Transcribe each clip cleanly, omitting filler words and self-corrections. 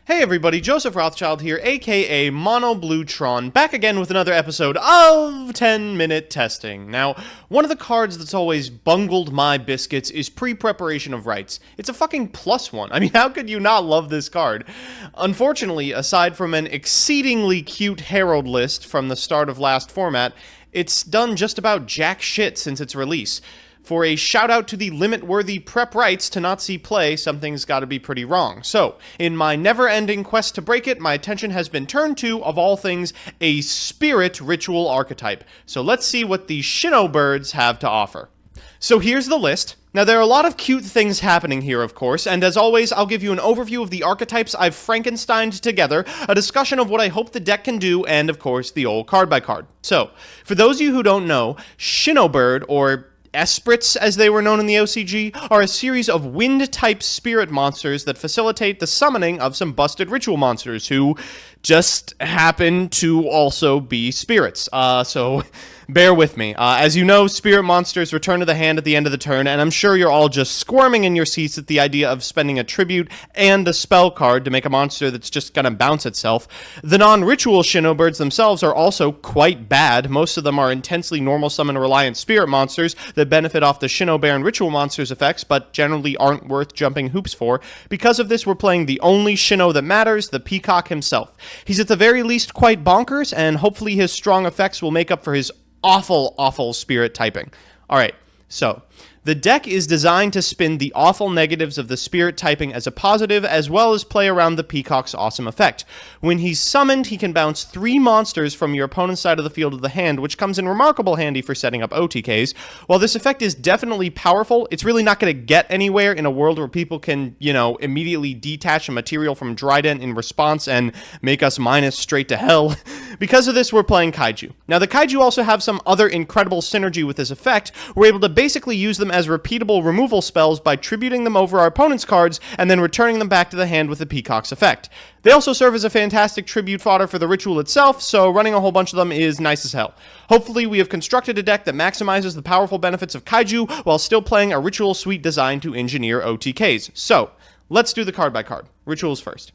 Hey everybody, Joseph Rothschild here, aka Mono Bluetron, back again with another episode of 10-Minute Testing. Now, one of the cards that's always bungled my biscuits is Pre-Preparation of Rites. It's a fucking +1. I mean, how could you not love this card? Unfortunately, aside from an exceedingly cute Herald list from the start of last format, it's done just about jack shit since its release. For a shout-out to the limit-worthy prep rights to not see play, something's gotta be pretty wrong. So, in my never-ending quest to break it, my attention has been turned to, of all things, a spirit ritual archetype. So let's see what the SHINOBIRDs have to offer. So here's the list. Now, there are a lot of cute things happening here, of course, and as always, I'll give you an overview of the archetypes I've Frankensteined together, a discussion of what I hope the deck can do, and, of course, the old card-by-card. So, for those of you who don't know, SHINOBIRD, or Esprits, as they were known in the OCG, are a series of wind-type spirit monsters that facilitate the summoning of some busted ritual monsters who just happen to also be spirits. So bear with me. As you know, spirit monsters return to the hand at the end of the turn, and I'm sure you're all just squirming in your seats at the idea of spending a tribute and a spell card to make a monster that's just gonna bounce itself. The non-ritual SHINOBIRDs themselves are also quite bad. Most of them are intensely normal summon-reliant spirit monsters that benefit off the SHINOBARON ritual monsters effects, but generally aren't worth jumping hoops for. Because of this, we're playing the only Shino that matters, the Peacock himself. He's at the very least quite bonkers, and hopefully his strong effects will make up for his awful spirit typing. Alright, so the deck is designed to spin the awful negatives of the spirit typing as a positive, as well as play around the Peacock's awesome effect. When he's summoned, he can bounce 3 monsters from your opponent's side of the field to the hand, which comes in remarkable handy for setting up OTKs. While this effect is definitely powerful, it's really not going to get anywhere in a world where people can, immediately detach a material from Dryden in response and make us minus straight to hell. Because of this, we're playing Kaiju. Now, the Kaiju also have some other incredible synergy with this effect. We're able to basically use them as repeatable removal spells by tributing them over our opponent's cards and then returning them back to the hand with the Peacock's effect. They also serve as a fantastic tribute fodder for the ritual itself, so running a whole bunch of them is nice as hell. Hopefully, we have constructed a deck that maximizes the powerful benefits of Kaiju while still playing a ritual suite designed to engineer OTKs. So, let's do the card by card. Rituals first.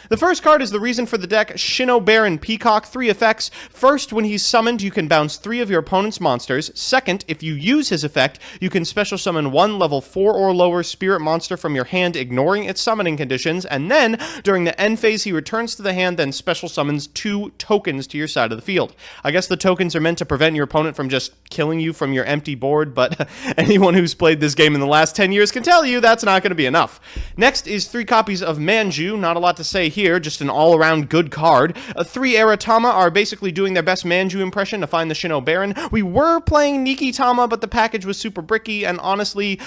The first card is the reason for the deck, SHINOBARON Peacock, 3 effects. First, when he's summoned, you can bounce 3 of your opponent's monsters. Second, if you use his effect, you can special summon 1 level 4 or lower spirit monster from your hand, ignoring its summoning conditions, and then, during the end phase, he returns to the hand, then special summons 2 tokens to your side of the field. I guess the tokens are meant to prevent your opponent from just killing you from your empty board, but anyone who's played this game in the last 10 years can tell you that's not going to be enough. Next is 3 copies of Manju, not a lot to say here, just an all-around good card. 3 Eratama are basically doing their best Manju impression to find the SHINOBARON. We were playing Nikitama, but the package was super bricky, and honestly,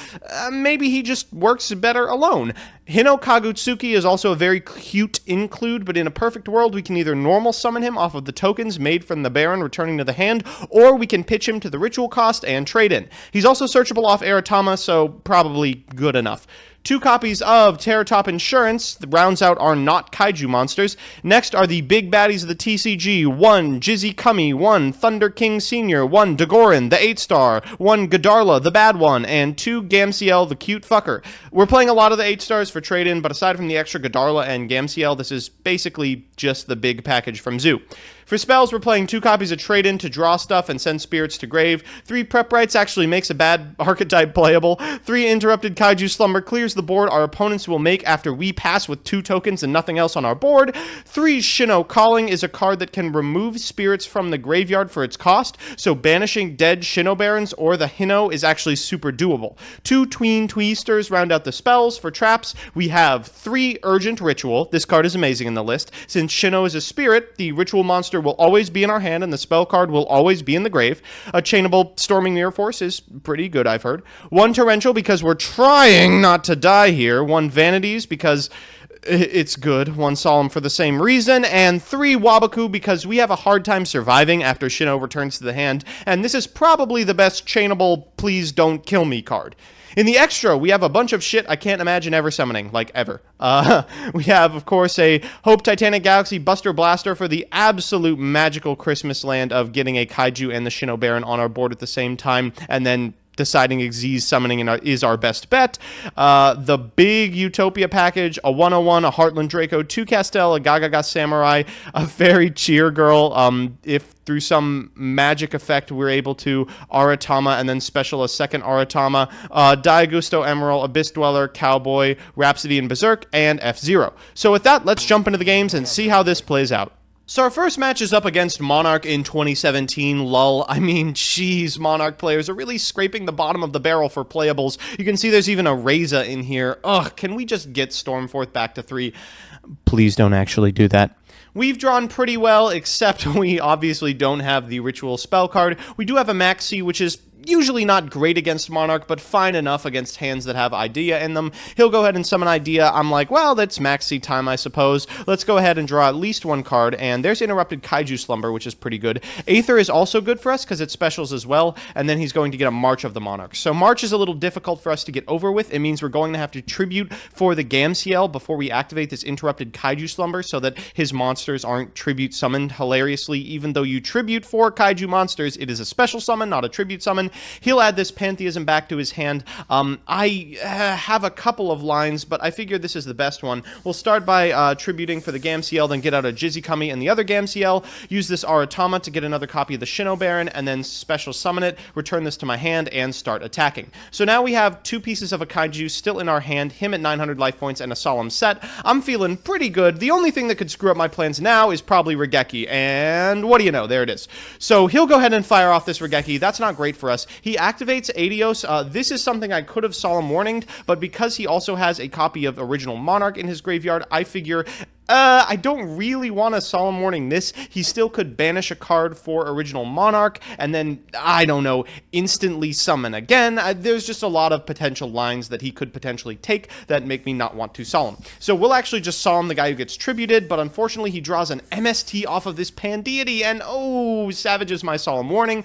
maybe he just works better alone. Hino Kagutsuki is also a very cute include, but in a perfect world, we can either normal summon him off of the tokens made from the Baron returning to the hand, or we can pitch him to the ritual cost and trade in. He's also searchable off Eratama, so probably good enough. 2 copies of Terratop Insurance, the rounds out our not Kaiju monsters. Next are the big baddies of the TCG, 1 Jizzy Kumi, 1 Thunder King Sr., 1 Dagorin, the 8-star, 1 Godarla, the bad one, and 2 Gamciel, the cute fucker. We're playing a lot of the 8-stars for trade-in, but aside from the extra Godarla and Gamciel, this is basically just the big package from Zoo. For spells, we're playing 2 copies of Trade-In to draw stuff and send spirits to grave. 3 Prep Rites actually makes a bad archetype playable. 3 Interrupted Kaiju Slumber clears the board our opponents will make after we pass with 2 tokens and nothing else on our board. 3 Shino Calling is a card that can remove spirits from the graveyard for its cost, so banishing dead SHINOBARONs or the Hino is actually super doable. 2 Tween Tweesters round out the spells. For traps, we have 3 Urgent Ritual. This card is amazing in the list. Since Shino is a spirit, the ritual monster will always be in our hand and the spell card will always be in the grave. A chainable Storming Mirror Force is pretty good, I've heard. 1 Torrential because we're trying not to die here. 1 Vanities because it's good. 1 Solemn for the same reason. And 3 Wabaku because we have a hard time surviving after Shino returns to the hand. And this is probably the best chainable please don't kill me card. In the extra, we have a bunch of shit I can't imagine ever summoning, like ever. We have, of course, a Hope Titanic Galaxy Buster Blaster for the absolute magical Christmas land of getting a Kaiju and the SHINOBARON on our board at the same time, and then deciding Xyz summoning is our best bet. The big Utopia package, a 101, a Heartland Draco, 2 Castel, a Gagaga Samurai, a Fairy Cheer Girl. If through some magic effect we're able to Aratama and then special a second Aratama, Diagusto Emerald, Abyss Dweller, Cowboy, Rhapsody and Berserk, and F-Zero. So with that, let's jump into the games and see how this plays out. So our first match is up against Monarch in 2017, lol. I mean, jeez, Monarch players are really scraping the bottom of the barrel for playables. You can see there's even a Reza in here. Ugh, can we just get Stormforth back to 3? Please don't actually do that. We've drawn pretty well, except we obviously don't have the Ritual spell card. We do have a Maxi, which is usually not great against Monarch, but fine enough against hands that have Idea in them. He'll go ahead and summon Idea. I'm like, well, that's Maxi time, I suppose. Let's go ahead and draw at least one card, and there's Interrupted Kaiju Slumber, which is pretty good. Aether is also good for us, because it specials as well, and then he's going to get a March of the Monarch. So March is a little difficult for us to get over with. It means we're going to have to tribute for the Gamciel before we activate this Interrupted Kaiju Slumber, so that his monsters aren't tribute summoned. Hilariously, even though you tribute for Kaiju monsters, it is a special summon, not a tribute summon. He'll add this Pantheism back to his hand. I have a couple of lines, but I figure this is the best one. We'll start by tributing for the Gamciel, then get out a Jizikami and the other Gamciel, use this Aratama to get another copy of the SHINOBIRD, and then special summon it, return this to my hand, and start attacking. So now we have 2 pieces of a Kaiju still in our hand, him at 900 life points, and a Solemn Set. I'm feeling pretty good. The only thing that could screw up my plans now is probably Regeki, and what do you know, there it is. So he'll go ahead and fire off this Regeki. That's not great for us. He activates Adios. This is something I could have Solemn Warninged, but because he also has a copy of Original Monarch in his graveyard, I figure I don't really want to Solemn Warning this. He still could banish a card for Original Monarch, and then, I don't know, instantly summon again. There's just a lot of potential lines that he could potentially take that make me not want to Solemn. So we'll actually just Solemn the guy who gets tributed, but unfortunately he draws an MST off of this Pandeity, and oh, savages my Solemn Warning.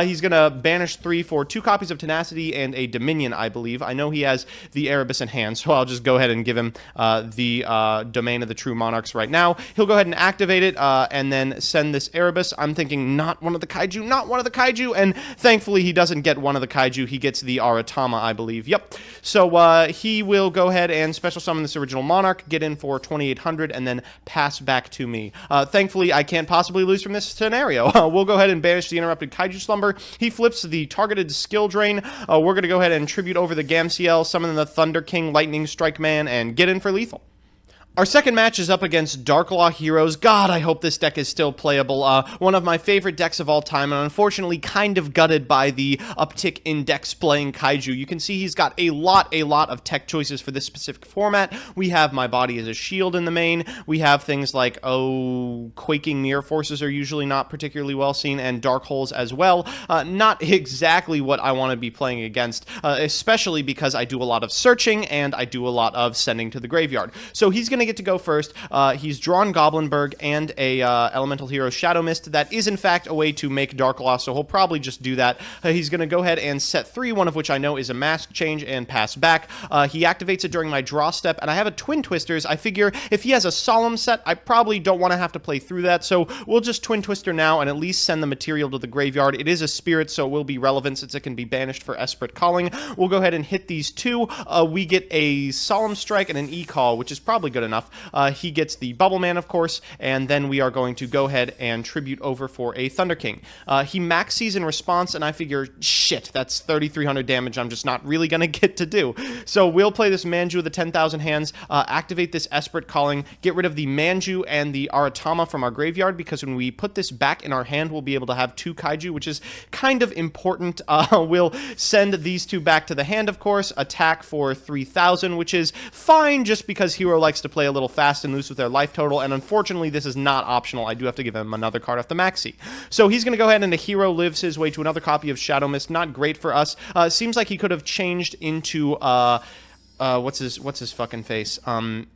He's going to banish 3 for 2 copies of Tenacity and a Dominion, I believe. I know he has the Erebus in hand, so I'll just go ahead and give him the Domain of the True Monarchs right now. He'll go ahead and activate it, and then send this Erebus. I'm thinking not one of the Kaiju, not one of the Kaiju, and thankfully he doesn't get one of the Kaiju. He gets the Aratama, I believe. Yep. So he will go ahead and special summon this Original Monarch, get in for 2,800, and then pass back to me. Thankfully, I can't possibly lose from this scenario. We'll go ahead and banish the Interrupted Kaiju Slumber. He flips the targeted skill drain. We're going to go ahead and tribute over the Gamciel, summon the Thunder King, Lightning Strike Man, and get in for lethal. Our second match is up against Darklaw Heroes. God, I hope this deck is still playable. One of my favorite decks of all time, and unfortunately kind of gutted by the uptick in decks playing Kaiju. You can see he's got a lot of tech choices for this specific format. We have My Body as a Shield in the main. We have things like, Quaking Mirror Forces are usually not particularly well seen, and Dark Holes as well. Not exactly what I want to be playing against, especially because I do a lot of searching, and I do a lot of sending to the graveyard. So he's going to get to go first. He's drawn Goblinberg and a Elemental Hero Shadow Mist. That is in fact a way to make Darklaw, so he'll probably just do that. He's going to go ahead and set 3, one of which I know is a Mask Change, and pass back. He activates it during my draw step, and I have a Twin Twisters. I figure if he has a Solemn Set, I probably don't want to have to play through that, so we'll just Twin Twister now and at least send the material to the graveyard. It is a Spirit, so it will be relevant since it can be banished for Esprit Calling. We'll go ahead and hit these 2. We get a Solemn Strike and an E-Call, which is probably good enough. He gets the Bubble Man, of course, and then we are going to go ahead and tribute over for a Thunder King. He maxes in response, and I figure, shit, that's 3,300 damage I'm just not really going to get to do. So we'll play this Manju of the 10,000 hands, activate this Esprit Calling, get rid of the Manju and the Aratama from our graveyard, because when we put this back in our hand, we'll be able to have 2 Kaiju, which is kind of important. We'll send these 2 back to the hand, of course, attack for 3,000, which is fine just because Hero likes to play a little fast and loose with their life total, and unfortunately this is not optional. I do have to give him another card off the Maxi. So he's going to go ahead and the Hero lives his way to another copy of Shadow Mist. Not great for us. Seems like he could have changed into what's his fucking face? The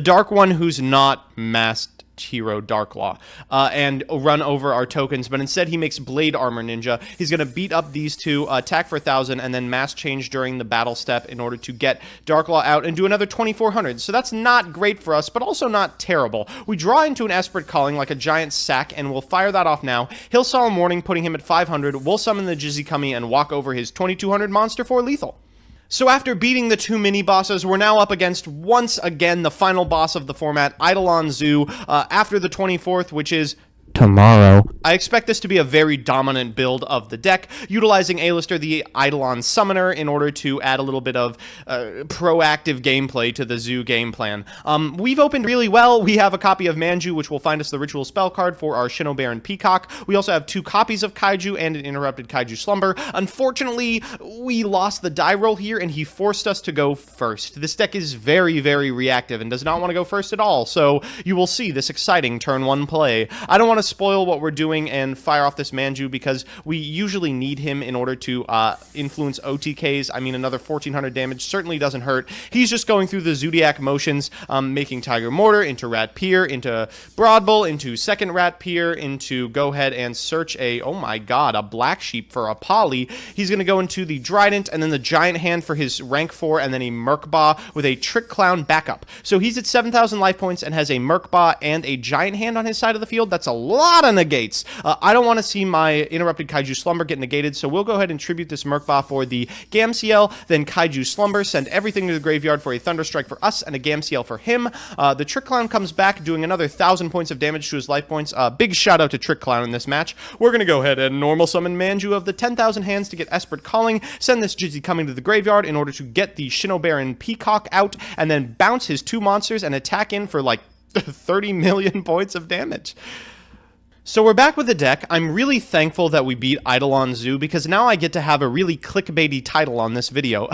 Dark One who's not masked. hero Darklaw and run over our tokens, but instead he makes Blade Armor Ninja. He's going to beat up these two, attack for 1,000, and then mass change during the battle step in order to get Darklaw out and do another 2,400. So that's not great for us, but also not terrible. We draw into an Espirit Calling like a giant sack, and we'll fire that off now. He'll Solemn Warning, putting him at 500. We'll summon the Jizikami and walk over his 2,200 monster for lethal. So after beating the two mini-bosses, we're now up against, once again, the final boss of the format, Eidolon Zoo, after the 24th, which is tomorrow. I expect this to be a very dominant build of the deck, utilizing A-Lister the Eidolon Summoner in order to add a little bit of proactive gameplay to the Zoo game plan. We've opened really well. We have a copy of Manju, which will find us the Ritual Spell card for our SHINOBIRD Peacock. We also have 2 copies of Kaiju and an Interrupted Kaiju Slumber. Unfortunately, we lost the die roll here, and he forced us to go first. This deck is very, very reactive and does not want to go first at all, so you will see this exciting turn 1 play. I don't want to spoil what we're doing and fire off this Manju because we usually need him in order to influence OTKs. I mean, another 1,400 damage certainly doesn't hurt. He's just going through the Zodiac motions, making Tiger Mortar into Rat Pier, into Broadbull, into second Rat Pier, into go ahead and search a, oh my god, a Black Sheep for a Poly. He's going to go into the Trident and then the Giant Hand for his rank 4 and then a Merkba with a Trick Clown backup. So he's at 7,000 life points and has a Merkba and a Giant Hand on his side of the field. That's a lot of negates. I don't want to see my Interrupted Kaiju Slumber get negated, so we'll go ahead and tribute this Merkba for the Gamciel, then Kaiju Slumber, send everything to the graveyard for a Thunderstrike for us and a Gamciel for him. The Trick Clown comes back, doing another 1,000 points of damage to his life points. Big shout out to Trick Clown in this match. We're going to go ahead and normal summon Manju of the 10,000 hands to get Espirit Calling, send this Jizzy coming to the graveyard in order to get the SHINOBIRD Peacock out, and then bounce his 2 monsters and attack in for like 30 million points of damage. So we're back with the deck. I'm really thankful that we beat Eidolon Zoo because now I get to have a really clickbaity title on this video.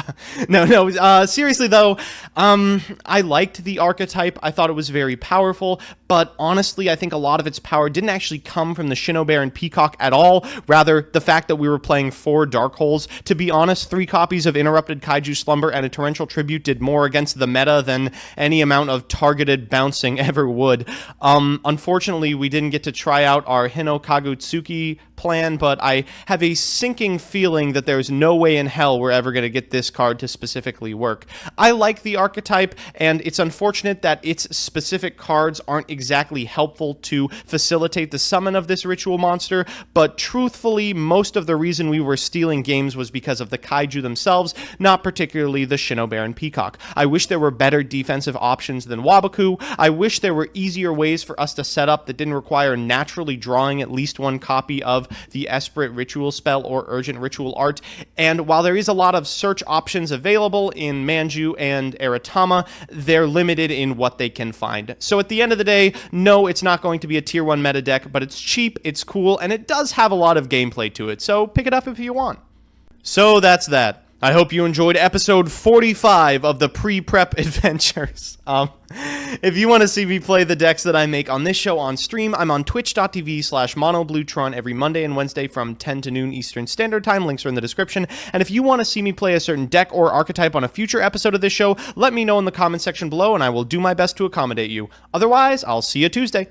Seriously though, I liked the archetype. I thought it was very powerful, but honestly, I think a lot of its power didn't actually come from the SHINOBIRD Peacock at all. Rather, the fact that we were playing 4 Dark Holes. To be honest, 3 copies of Interrupted Kaiju Slumber and a Torrential Tribute did more against the meta than any amount of targeted bouncing ever would. Unfortunately, we didn't get to try out our Hino Kagutsuki plan, but I have a sinking feeling that there's no way in hell we're ever going to get this card to specifically work. I like the archetype, and it's unfortunate that its specific cards aren't exactly helpful to facilitate the summon of this ritual monster, but truthfully, most of the reason we were stealing games was because of the Kaiju themselves, not particularly the SHINOBIRD Peacock. I wish there were better defensive options than Waboku. I wish there were easier ways for us to set up that didn't require naturally drawing at least 1 copy of the Espirit Ritual Spell or Urgent Ritual Art, and while there is a lot of search options available in Manju and Aratama, they're limited in what they can find. So at the end of the day, no, it's not going to be a tier 1 meta deck, but it's cheap, it's cool, and it does have a lot of gameplay to it, so pick it up if you want. So that's that. I hope you enjoyed episode 45 of the pre-prep adventures. If you want to see me play the decks that I make on this show on stream, I'm on twitch.tv/monobluetron every Monday and Wednesday from 10 to noon Eastern Standard Time. Links are in the description. And if you want to see me play a certain deck or archetype on a future episode of this show, let me know in the comment section below and I will do my best to accommodate you. Otherwise, I'll see you Tuesday.